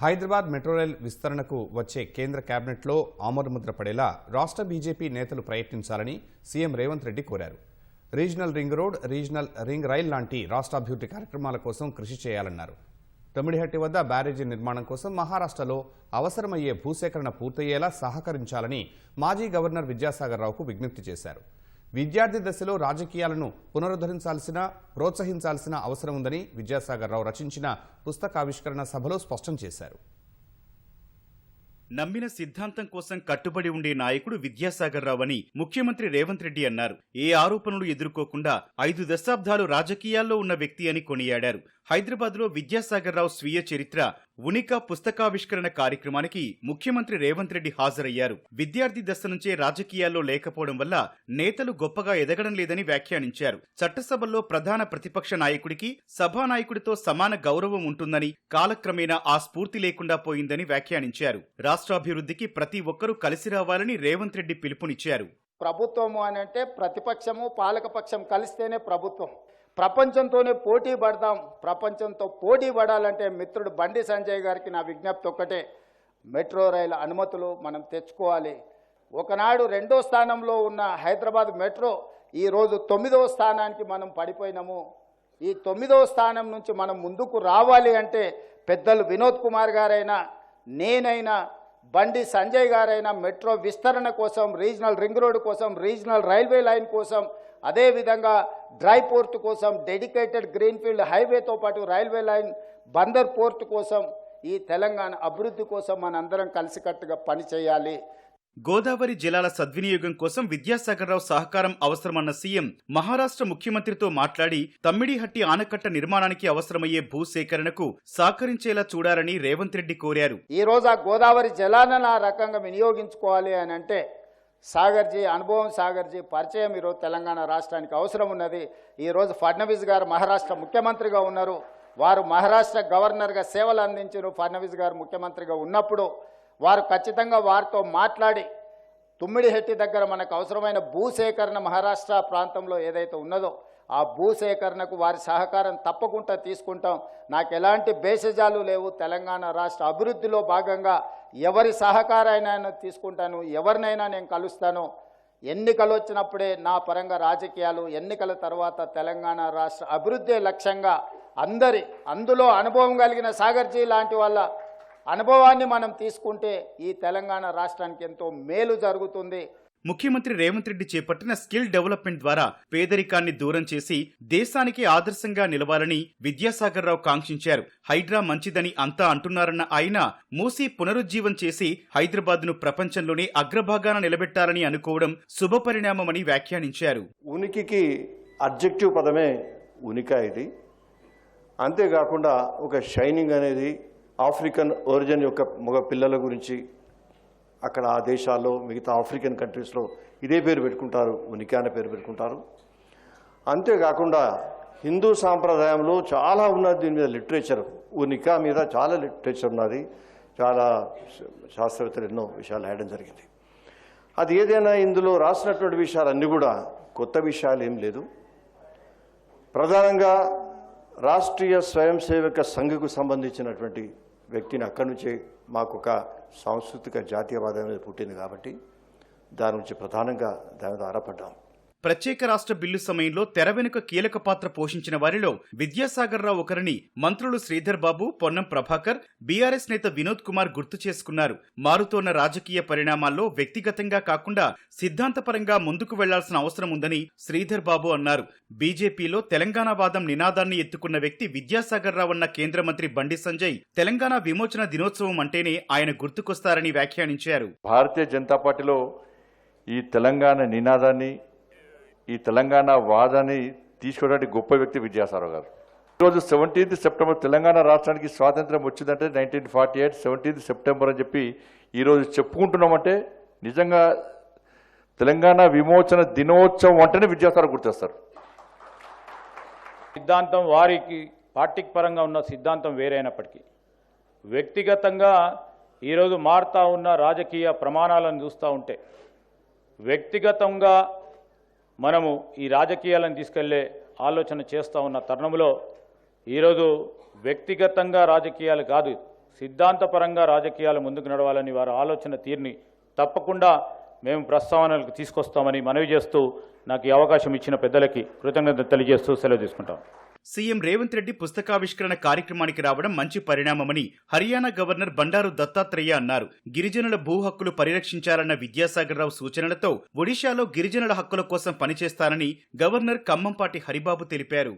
Hyderabad metro rail విస్తరణకు వచ్చే కేంద్ర కేబినెట్లో ఆమోదముద్ర పడేలా రాష్ట్ర బీజేపీ నేతలు ప్రయత్నించాలని సీఎం రేవంత్ రెడ్డి కోరారు. Regional ring road, regional ring rail లాంటి రాష్ట్రాభివృద్ధి కార్యక్రమాల కోసం కృషి చేయాలన్నారు. తమిడిహట్టి వద్ద బ్యారేజీ నిర్మాణం కోసం మహారాష్ట్రలో అవసరమయ్యే భూసేకరణ పూర్తయ్యేలా సహకరించాలని మాజీ గవర్నర్ విద్యాసాగర్ రావుకు విజ్ఞప్తి చేశారు. విద్యార్థి దశలో రాజకీయాలను ప్రోత్సహించాల్సిన అవసరం ఉందని విద్యాసాగర్ రావు రచించిన పుస్తకావిష్కరణ సభలో స్పష్టం చేశారు. నమ్మిన సిద్ధాంతం కోసం కట్టుబడి ఉండే నాయకుడు విద్యాసాగర్ రావు అని ముఖ్యమంత్రి రేవంత్ రెడ్డి అన్నారు. ఏ ఆరోపణలు ఎదుర్కోకుండా 5 దశాబ్దాలు రాజకీయాల్లో ఉన్న వ్యక్తి అని కొనియాడారు. హైదరాబాద్లో విద్యాసాగర్ రావు స్వీయ చరిత్ర ఉనిక పుస్తకావిష్కరణ కార్యక్రమానికి ముఖ్యమంత్రి రేవంత్ రెడ్డి హాజరయ్యారు. విద్యార్థి దశ నుంచే రాజకీయాల్లో లేకపోవడం వల్ల నేతలు గొప్పగా ఎదగడం లేదని వ్యాఖ్యానించారు. చట్టసభల్లో ప్రధాన ప్రతిపక్ష నాయకుడికి సభానాయకుడితో సమాన గౌరవం ఉంటుందని, కాలక్రమేణా ఆ స్ఫూర్తి లేకుండా పోయిందని వ్యాఖ్యానించారు. రాష్ట్రాభివృద్ధికి ప్రతి ఒక్కరూ కలిసి రావాలని రేవంత్ రెడ్డి పిలుపునిచ్చారు. ప్రభుత్వము అని అంటే ప్రతిపక్షము పాలకపక్షం కలిస్తేనే ప్రభుత్వం. ప్రపంచంతోనే పోటీ పడదాం. ప్రపంచంతో పోటీ పడాలంటే మిత్రుడు బండి సంజయ్ గారికి నా విజ్ఞప్తి ఒక్కటే, మెట్రో రైలు అనుమతులు మనం తెచ్చుకోవాలి. ఒకనాడు 2వ స్థానంలో ఉన్న హైదరాబాద్ మెట్రో ఈరోజు 9వ స్థానానికి మనం పడిపోయినాము. ఈ 9వ స్థానం నుంచి మనం ముందుకు రావాలి అంటే పెద్దలు వినోద్ కుమార్ గారైనా, నేనైనా, బండి సంజయ్ గారైనా మెట్రో విస్తరణ కోసం, రీజనల్ రింగ్ రోడ్ కోసం, రీజనల్ రైల్వే లైన్ కోసం, అదేవిధంగా డ్రై పోర్ట్ కోసం, డెడికేటెడ్ గ్రీన్ఫీల్డ్ హైవేతో పాటు రైల్వే లైన్, బందర్ పోర్ట్ కోసం, ఈ తెలంగాణ అభివృద్ధి కోసం మనందరం కలిసికట్టుగా పనిచేయాలి. గోదావరి జలాల సద్వినియోగం కోసం విద్యాసాగర్ రావు సహకారం అవసరమన్న సీఎం మహారాష్ట్ర ముఖ్యమంత్రితో మాట్లాడి తమ్మిడిహట్టి ఆనకట్ట నిర్మాణానికి అవసరమయ్యే భూసేకరణకు సహకరించేలా చూడాలని రేవంత్ రెడ్డి కోరారు. ఈ రోజు ఆ గోదావరి జలాలను ఆ రకంగా వినియోగించుకోవాలి అని అంటే సాగర్జీ అనుభవం, సాగర్జీ పరిచయం ఈరోజు తెలంగాణ రాష్ట్రానికి అవసరం ఉన్నది. ఈరోజు ఫడ్నవీస్ గారు మహారాష్ట్ర ముఖ్యమంత్రిగా ఉన్నారు. వారు మహారాష్ట్ర గవర్నర్గా సేవలు అందించారు. ఫడ్నవీస్ గారు ముఖ్యమంత్రిగా ఉన్నప్పుడు వారు ఖచ్చితంగా వారితో మాట్లాడి తుమ్మిడిహెట్టి దగ్గర మనకు అవసరమైన భూసేకరణ మహారాష్ట్ర ప్రాంతంలో ఏదైతే ఉన్నదో ఆ భూసేకరణకు వారి సహకారం తప్పకుండా తీసుకుంటాం. నాకు ఎలాంటి భేషజాలు లేవు. తెలంగాణ రాష్ట్ర అభివృద్ధిలో భాగంగా ఎవరి సహకారాన్ని తీసుకుంటాను, ఎవరినైనా నేను కలుస్తాను. ఎన్నికలు వచ్చినప్పుడే నా పరంగా రాజకీయాలు, ఎన్నికల తర్వాత తెలంగాణ రాష్ట్ర అభివృద్ధి లక్ష్యంగా అందులో అనుభవం కలిగిన సాగర్జీ లాంటి వాళ్ళ అనుభవాన్ని మనం తీసుకుంటే ఈ తెలంగాణ రాష్ట్రానికి ఎంతో మేలు జరుగుతుంది. ముఖ్యమంత్రి రేవంత్ రెడ్డి చేపట్టిన స్కిల్ డెవలప్మెంట్ ద్వారా పేదరికాన్ని దూరం చేసి దేశానికి ఆదర్శంగా నిలవాలని విద్యాసాగర్ రావు కాంక్షించారు. హైడ్రా మంచిదని అంతా అంటున్నారన్న ఆయన మూసీ పునరుజ్జీవం చేసి హైదరాబాద్ను ప్రపంచంలోనే అగ్రభాగాన నిలబెట్టాలని అనుకోవడం శుభపరిణామమని వ్యాఖ్యానించారు. ఉనికికి అబ్జెక్టివ్ పదమే ఉనిక. ఇది అంతేకాకుండా ఒక షైనింగ్ అనేది ఆఫ్రికన్ ఒరిజిన్ యొక్క మగ పిల్లల గురించి అక్కడ ఆ దేశాల్లో మిగతా ఆఫ్రికన్ కంట్రీస్లో ఇదే పేరు పెట్టుకుంటారు, ఉనికి అనే పేరు పెట్టుకుంటారు. అంతేకాకుండా హిందూ సాంప్రదాయంలో చాలా ఉన్నది దీని మీద లిటరేచర్, ఉనికా మీద చాలా లిటరేచర్ ఉన్నది. చాలా శాస్త్రవేత్తలు ఎన్నో విషయాలు రాయడం జరిగింది. అది ఏదైనా ఇందులో రాసినటువంటి విషయాలన్నీ కూడా కొత్త విషయాలు ఏం లేదు. ప్రధానంగా రాష్ట్రీయ స్వయం సేవక సంఘకు సంబంధించినటువంటి వ్యక్తిని అక్కడి నుంచే మాకు ఒక సాంస్కృతిక జాతీయవాదం అనేది పుట్టింది కాబట్టి దాని నుంచి ప్రధానంగా దాని మీద ఆధారపడ్డాం. ప్రత్యేక రాష్ట్ర బిల్లు సమయంలో తెర వెనుక కీలక పాత్ర పోషించిన వారిలో విద్యాసాగర్ రావు ఒకరని మంత్రులు శ్రీధర్ బాబు, పొన్నం ప్రభాకర్, బీఆర్ఎస్ నేత వినోద్ కుమార్ గుర్తు చేసుకున్నారు. మారుతోన్న రాజకీయ పరిణామాల్లో వ్యక్తిగతంగా కాకుండా సిద్ధాంతపరంగా ముందుకు వెళ్లాల్సిన అవసరం ఉందని శ్రీధర్ బాబు అన్నారు. బీజేపీలో తెలంగాణ వాదం నినాదాన్ని ఎత్తుకున్న వ్యక్తి విద్యాసాగర్ రావు అన్న కేంద్ర మంత్రి బండి సంజయ్ తెలంగాణ విమోచన దినోత్సవం అంటేనే ఆయన గుర్తుకొస్తారని వ్యాఖ్యానించారు. భారతీయ జనతా పార్టీలో ఈ తెలంగాణ నినాదాన్ని, ఈ తెలంగాణ వాదాన్ని తీసుకోవడానికి గొప్ప వ్యక్తి విద్యాసాగర్ గారు. ఈరోజు 17th సెప్టెంబర్ తెలంగాణ రాష్ట్రానికి స్వాతంత్రం వచ్చిందంటే 1948 17th సెప్టెంబర్ అని చెప్పి ఈరోజు చెప్పుకుంటున్నామంటే నిజంగా తెలంగాణ విమోచన దినోత్సవం అంటేనే విద్యాసాగర్ గుర్తొస్తారు. సిద్ధాంతం వారికి పార్టీకి పరంగా ఉన్న సిద్ధాంతం వేరైనప్పటికీ వ్యక్తిగతంగా ఈరోజు మారుతా ఉన్న రాజకీయ ప్రమాణాలను చూస్తూ ఉంటే వ్యక్తిగతంగా మనము ఈ రాజకీయాలను తీసుకెళ్లే ఆలోచన చేస్తూ ఉన్న తరుణంలో ఈరోజు వ్యక్తిగతంగా రాజకీయాలు కాదు, సిద్ధాంతపరంగా రాజకీయాలు ముందుకు నడవాలని వారి ఆలోచన తీరుని తప్పకుండా మేము ప్రస్తావనలకు తీసుకొస్తామని మనవి చేస్తూ నాకు ఈ అవకాశం ఇచ్చిన పెద్దలకి కృతజ్ఞతలు తెలియజేస్తూ సెలవు తీసుకుంటాం. సీఎం రేవంత్ రెడ్డి పుస్తకావిష్కరణ కార్యక్రమానికి రావడం మంచి పరిణామమని హర్యానా గవర్నర్ బండారు దత్తాత్రేయ అన్నారు. గిరిజనుల భూ హక్కులు పరిరక్షించాలన్న విద్యాసాగర్ రావు సూచనలతో ఒడిశాలో గిరిజనుల హక్కుల కోసం పనిచేస్తానని గవర్నర్ కమ్మంపాటి హరిబాబు తెలిపారు.